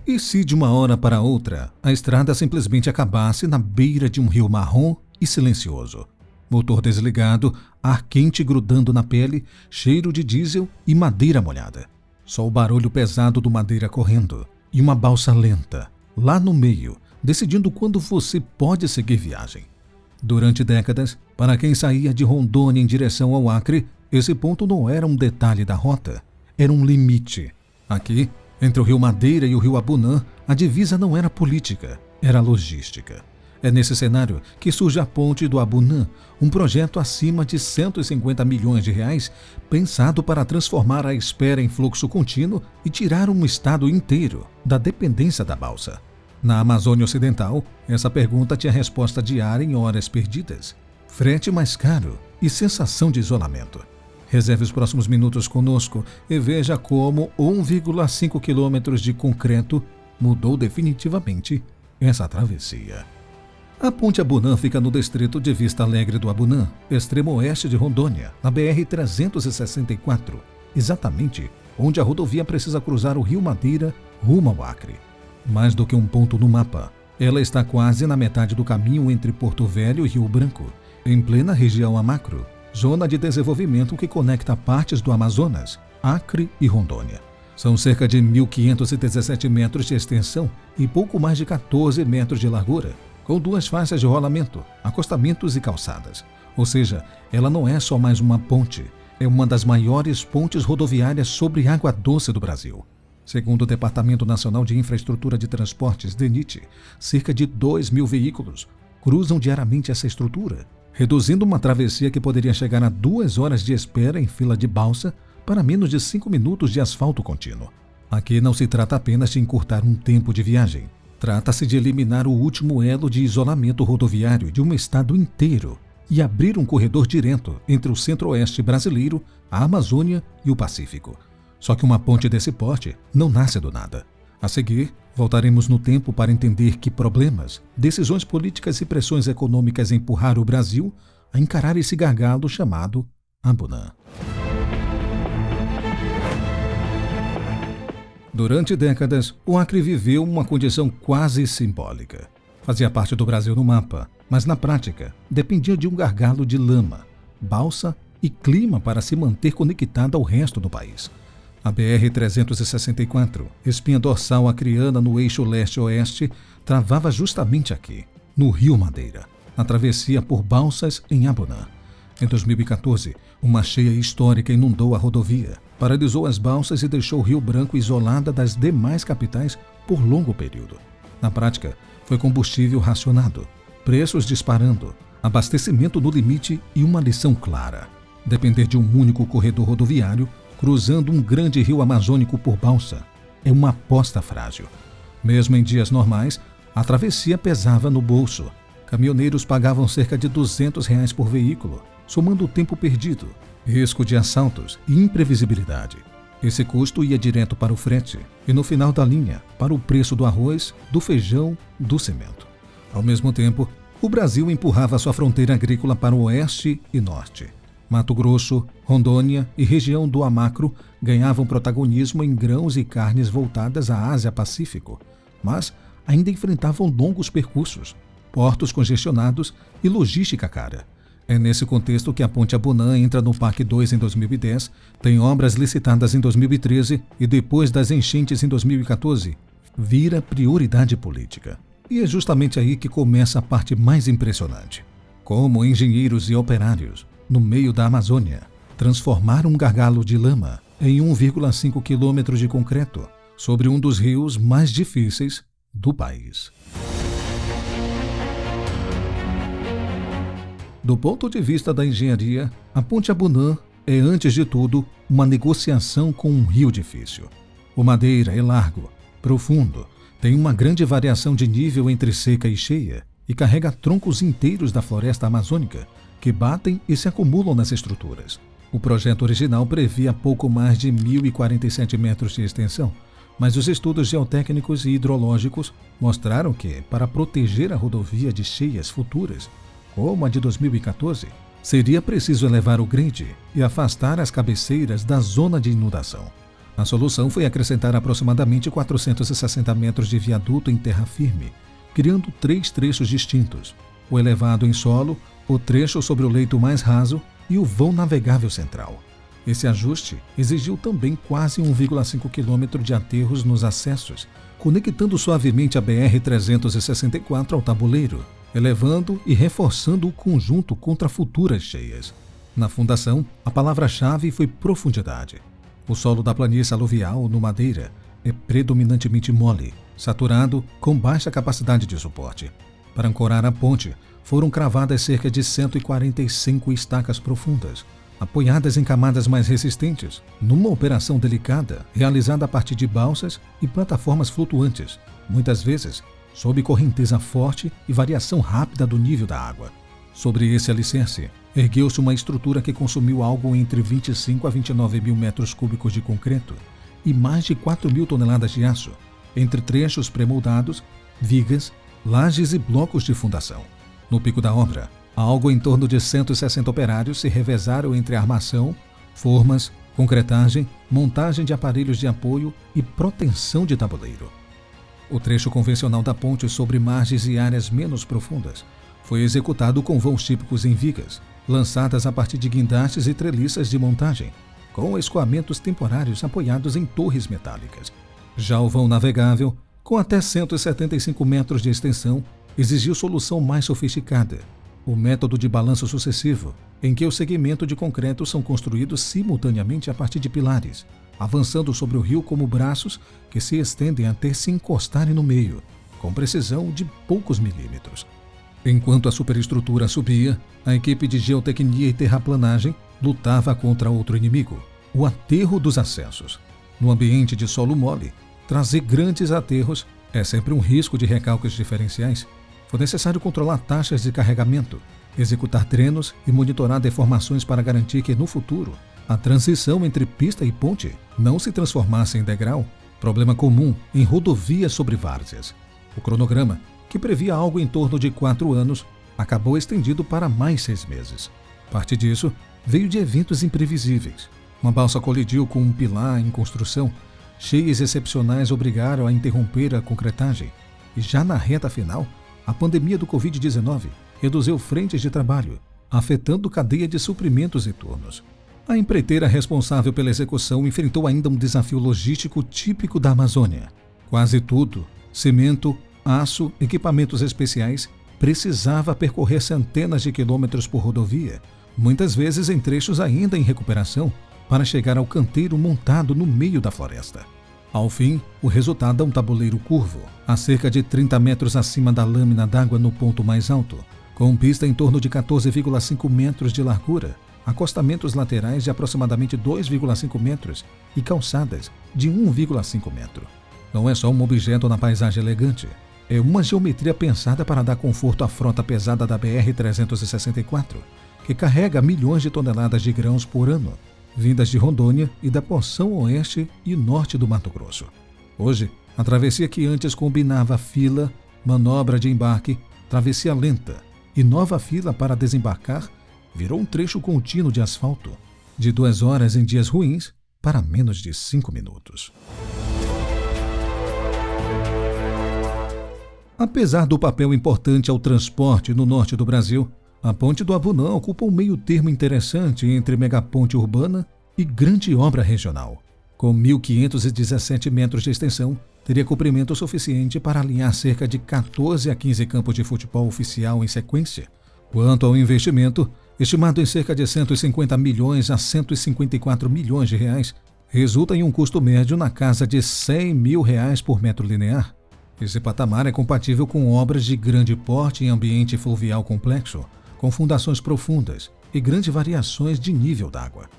E se de uma hora para outra a estrada simplesmente acabasse na beira de um rio marrom e silencioso? Motor desligado, ar quente grudando na pele, cheiro de diesel e madeira molhada. Só o barulho pesado do madeira correndo e uma balsa lenta, lá no meio, decidindo quando você pode seguir viagem. Durante décadas, para quem saía de Rondônia em direção ao Acre, esse ponto não era um detalhe da rota, era um limite. Aqui, entre o rio Madeira e o rio Abunã, a divisa não era política, era logística. É nesse cenário que surge a Ponte do Abunã, um projeto acima de 150 milhões de reais, pensado para transformar a espera em fluxo contínuo e tirar um estado inteiro da dependência da balsa. Na Amazônia Ocidental, essa pergunta tinha resposta diária em horas perdidas. Frete mais caro e sensação de isolamento. Reserve os próximos minutos conosco e veja como 1,5 quilômetros de concreto mudou definitivamente essa travessia. A Ponte Abunã fica no distrito de Vista Alegre do Abunã, extremo oeste de Rondônia, na BR-364, exatamente onde a rodovia precisa cruzar o rio Madeira rumo ao Acre. Mais do que um ponto no mapa, ela está quase na metade do caminho entre Porto Velho e Rio Branco, em plena região Amacro, zona de desenvolvimento que conecta partes do Amazonas, Acre e Rondônia. São cerca de 1.517 metros de extensão e pouco mais de 14 metros de largura, com 2 faixas de rolamento, acostamentos e calçadas. Ou seja, ela não é só mais uma ponte, é uma das maiores pontes rodoviárias sobre água doce do Brasil. Segundo o Departamento Nacional de Infraestrutura de Transportes, DENIT, cerca de 2.000 veículos cruzam diariamente essa estrutura, reduzindo uma travessia que poderia chegar a 2 horas de espera em fila de balsa para menos de 5 minutos de asfalto contínuo. Aqui não se trata apenas de encurtar um tempo de viagem. Trata-se de eliminar o último elo de isolamento rodoviário de um estado inteiro e abrir um corredor direto entre o centro-oeste brasileiro, a Amazônia e o Pacífico. Só que uma ponte desse porte não nasce do nada. A seguir, voltaremos no tempo para entender que problemas, decisões políticas e pressões econômicas empurraram o Brasil a encarar esse gargalo chamado Abunã. Durante décadas, o Acre viveu uma condição quase simbólica. Fazia parte do Brasil no mapa, mas na prática dependia de um gargalo de lama, balsa e clima para se manter conectado ao resto do país. A BR-364, espinha dorsal acreana no eixo leste-oeste, travava justamente aqui, no rio Madeira, na travessia por balsas em Abunã. Em 2014, uma cheia histórica inundou a rodovia, paralisou as balsas e deixou Rio Branco isolada das demais capitais por longo período. Na prática, foi combustível racionado, preços disparando, abastecimento no limite e uma lição clara: depender de um único corredor rodoviário cruzando um grande rio amazônico por balsa é uma aposta frágil. Mesmo em dias normais, a travessia pesava no bolso. Caminhoneiros pagavam cerca de R$200 por veículo, somando o tempo perdido, risco de assaltos e imprevisibilidade. Esse custo ia direto para o frete e, no final da linha, para o preço do arroz, do feijão, do cimento. Ao mesmo tempo, o Brasil empurrava sua fronteira agrícola para o oeste e norte. Mato Grosso, Rondônia e região do Amacro ganhavam protagonismo em grãos e carnes voltadas à Ásia-Pacífico, mas ainda enfrentavam longos percursos, portos congestionados e logística cara. É nesse contexto que a Ponte Abunã entra no PAC 2 em 2010, tem obras licitadas em 2013 e depois das enchentes em 2014, vira prioridade política. E é justamente aí que começa a parte mais impressionante. Como engenheiros e operários, no meio da Amazônia, transformaram um gargalo de lama em 1,5 quilômetros de concreto sobre um dos rios mais difíceis do país. Do ponto de vista da engenharia, a Ponte Abunã é, antes de tudo, uma negociação com um rio difícil. O Madeira é largo, profundo, tem uma grande variação de nível entre seca e cheia e carrega troncos inteiros da floresta amazônica que batem e se acumulam nas estruturas. O projeto original previa pouco mais de 1.047 metros de extensão, mas os estudos geotécnicos e hidrológicos mostraram que, para proteger a rodovia de cheias futuras, como a de 2014, seria preciso elevar o grade e afastar as cabeceiras da zona de inundação. A solução foi acrescentar aproximadamente 460 metros de viaduto em terra firme, criando 3 trechos distintos: o elevado em solo, o trecho sobre o leito mais raso e o vão navegável central. Esse ajuste exigiu também quase 1,5 km de aterros nos acessos, conectando suavemente a BR-364 ao tabuleiro, elevando e reforçando o conjunto contra futuras cheias. Na fundação, a palavra-chave foi profundidade. O solo da planície aluvial, no Madeira, é predominantemente mole, saturado, com baixa capacidade de suporte. Para ancorar a ponte, foram cravadas cerca de 145 estacas profundas, apoiadas em camadas mais resistentes, numa operação delicada realizada a partir de balsas e plataformas flutuantes, muitas vezes sob correnteza forte e variação rápida do nível da água. Sobre esse alicerce, ergueu-se uma estrutura que consumiu algo entre 25 a 29 mil metros cúbicos de concreto e mais de 4 mil toneladas de aço, entre trechos pré-moldados, vigas, lajes e blocos de fundação. No pico da obra, algo em torno de 160 operários se revezaram entre armação, formas, concretagem, montagem de aparelhos de apoio e proteção de tabuleiro. O trecho convencional da ponte sobre margens e áreas menos profundas foi executado com vãos típicos em vigas, lançadas a partir de guindastes e treliças de montagem, com escoamentos temporários apoiados em torres metálicas. Já o vão navegável, com até 175 metros de extensão, exigiu solução mais sofisticada: o método de balanço sucessivo, em que o segmento de concreto são construídos simultaneamente a partir de pilares, avançando sobre o rio como braços que se estendem até se encostarem no meio, com precisão de poucos milímetros. Enquanto a superestrutura subia, a equipe de geotecnia e terraplanagem lutava contra outro inimigo: o aterro dos acessos. No ambiente de solo mole, trazer grandes aterros é sempre um risco de recalques diferenciais. Foi necessário controlar taxas de carregamento, executar trenos e monitorar deformações para garantir que, no futuro, a transição entre pista e ponte não se transformasse em degrau, problema comum em rodovias sobre várzeas. O cronograma, que previa algo em torno de 4 anos, acabou estendido para mais 6 meses. Parte disso veio de eventos imprevisíveis. Uma balsa colidiu com um pilar em construção, cheias excepcionais obrigaram a interromper a concretagem, e já na reta final, a pandemia do Covid-19 reduziu frentes de trabalho, afetando cadeia de suprimentos e turnos. A empreiteira responsável pela execução enfrentou ainda um desafio logístico típico da Amazônia. Quase tudo, cimento, aço, equipamentos especiais, precisava percorrer centenas de quilômetros por rodovia, muitas vezes em trechos ainda em recuperação, para chegar ao canteiro montado no meio da floresta. Ao fim, o resultado é um tabuleiro curvo, a cerca de 30 metros acima da lâmina d'água no ponto mais alto, com pista em torno de 14,5 metros de largura, acostamentos laterais de aproximadamente 2,5 metros e calçadas de 1,5 metro. Não é só um objeto na paisagem elegante, é uma geometria pensada para dar conforto à frota pesada da BR-364, que carrega milhões de toneladas de grãos por ano, vindas de Rondônia e da porção oeste e norte do Mato Grosso. Hoje, a travessia que antes combinava fila, manobra de embarque, travessia lenta e nova fila para desembarcar, virou um trecho contínuo de asfalto, de 2 horas em dias ruins para menos de 5 minutos. Apesar do papel importante ao transporte no norte do Brasil, a Ponte do Abunã ocupa um meio termo interessante entre megaponte urbana e grande obra regional. Com 1.517 metros de extensão, teria comprimento suficiente para alinhar cerca de 14 a 15 campos de futebol oficial em sequência. Quanto ao investimento, estimado em cerca de 150 milhões a 154 milhões de reais, resulta em um custo médio na casa de R$100 mil por metro linear. Esse patamar é compatível com obras de grande porte em ambiente fluvial complexo, com fundações profundas e grandes variações de nível d'água.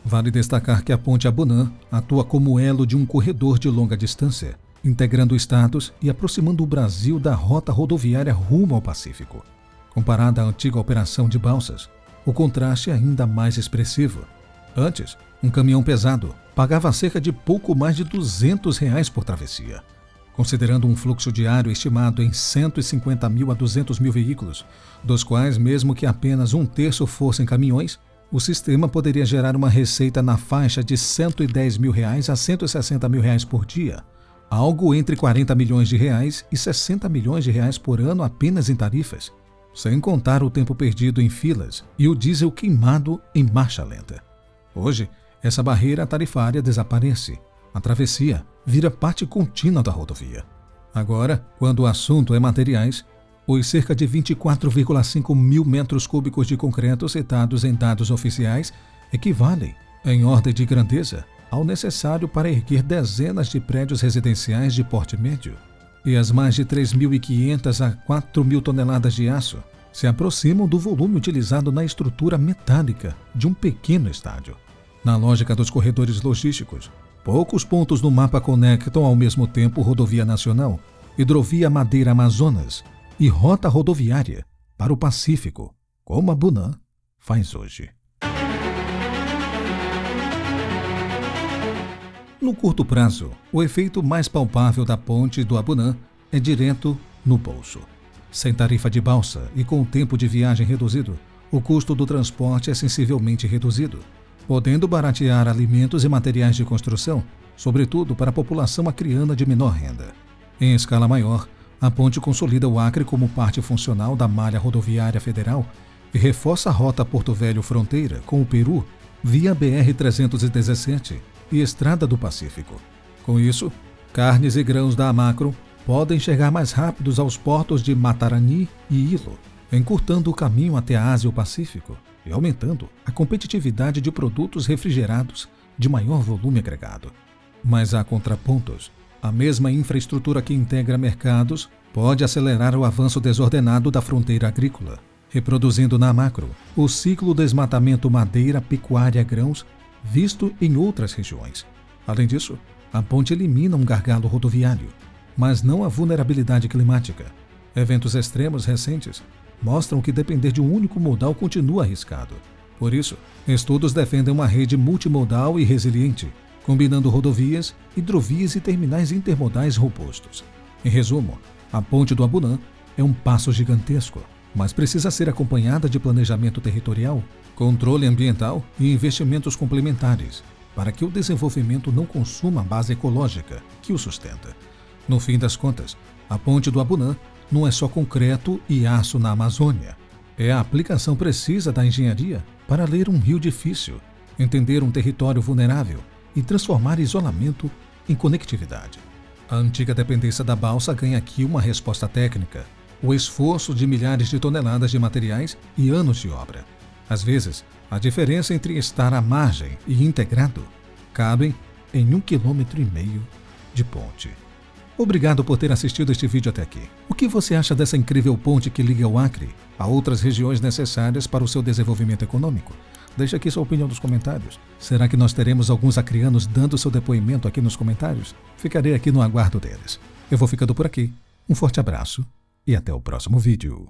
Vale destacar que a Ponte Abunã atua como elo de um corredor de longa distância, integrando estados e aproximando o Brasil da rota rodoviária rumo ao Pacífico. Comparada à antiga operação de balsas, o contraste é ainda mais expressivo. Antes, um caminhão pesado pagava cerca de pouco mais de R$200 por travessia. Considerando um fluxo diário estimado em 150 mil a 200 mil veículos, dos quais, mesmo que apenas 1/3 fossem caminhões, o sistema poderia gerar uma receita na faixa de R$ 110 mil a R$ 160 mil por dia, algo entre R$ 40 milhões e R$ 60 milhões por ano apenas em tarifas, sem contar o tempo perdido em filas e o diesel queimado em marcha lenta. Hoje, essa barreira tarifária desaparece. A travessia vira parte contínua da rodovia. Agora, quando o assunto é materiais, os cerca de 24,5 mil metros cúbicos de concreto citados em dados oficiais equivalem, em ordem de grandeza, ao necessário para erguer dezenas de prédios residenciais de porte médio. E as mais de 3.500 a 4.000 toneladas de aço se aproximam do volume utilizado na estrutura metálica de um pequeno estádio. Na lógica dos corredores logísticos, poucos pontos no mapa conectam ao mesmo tempo rodovia nacional, hidrovia Madeira-Amazonas e rota rodoviária para o Pacífico, como a Bunã faz hoje. No curto prazo, o efeito mais palpável da ponte do Abunã é direto no bolso. Sem tarifa de balsa e com o tempo de viagem reduzido, o custo do transporte é sensivelmente reduzido, podendo baratear alimentos e materiais de construção, sobretudo para a população acreana de menor renda. Em escala maior, a ponte consolida o Acre como parte funcional da malha rodoviária federal e reforça a rota Porto Velho-Fronteira com o Peru via BR-317 e Estrada do Pacífico. Com isso, carnes e grãos da Amacro podem chegar mais rápidos aos portos de Matarani e Ilo, encurtando o caminho até a Ásia e o Pacífico e aumentando a competitividade de produtos refrigerados de maior volume agregado. Mas há contrapontos. A mesma infraestrutura que integra mercados pode acelerar o avanço desordenado da fronteira agrícola, reproduzindo na Amacro o ciclo desmatamento madeira-pecuária-grãos visto em outras regiões. Além disso, a ponte elimina um gargalo rodoviário, mas não a vulnerabilidade climática. Eventos extremos recentes mostram que depender de um único modal continua arriscado. Por isso, estudos defendem uma rede multimodal e resiliente, combinando rodovias, hidrovias e terminais intermodais robustos. Em resumo, a ponte do Abunã é um passo gigantesco, mas precisa ser acompanhada de planejamento territorial, controle ambiental e investimentos complementares, para que o desenvolvimento não consuma a base ecológica que o sustenta. No fim das contas, a ponte do Abunã não é só concreto e aço na Amazônia. É a aplicação precisa da engenharia para ler um rio difícil, entender um território vulnerável e transformar isolamento em conectividade. A antiga dependência da balsa ganha aqui uma resposta técnica, o esforço de milhares de toneladas de materiais e anos de obra. Às vezes, a diferença entre estar à margem e integrado cabem em 1,5 km de ponte. Obrigado por ter assistido este vídeo até aqui. O que você acha dessa incrível ponte que liga o Acre a outras regiões necessárias para o seu desenvolvimento econômico? Deixe aqui sua opinião nos comentários. Será que nós teremos alguns acreanos dando seu depoimento aqui nos comentários? Ficarei aqui no aguardo deles. Eu vou ficando por aqui. Um forte abraço e até o próximo vídeo.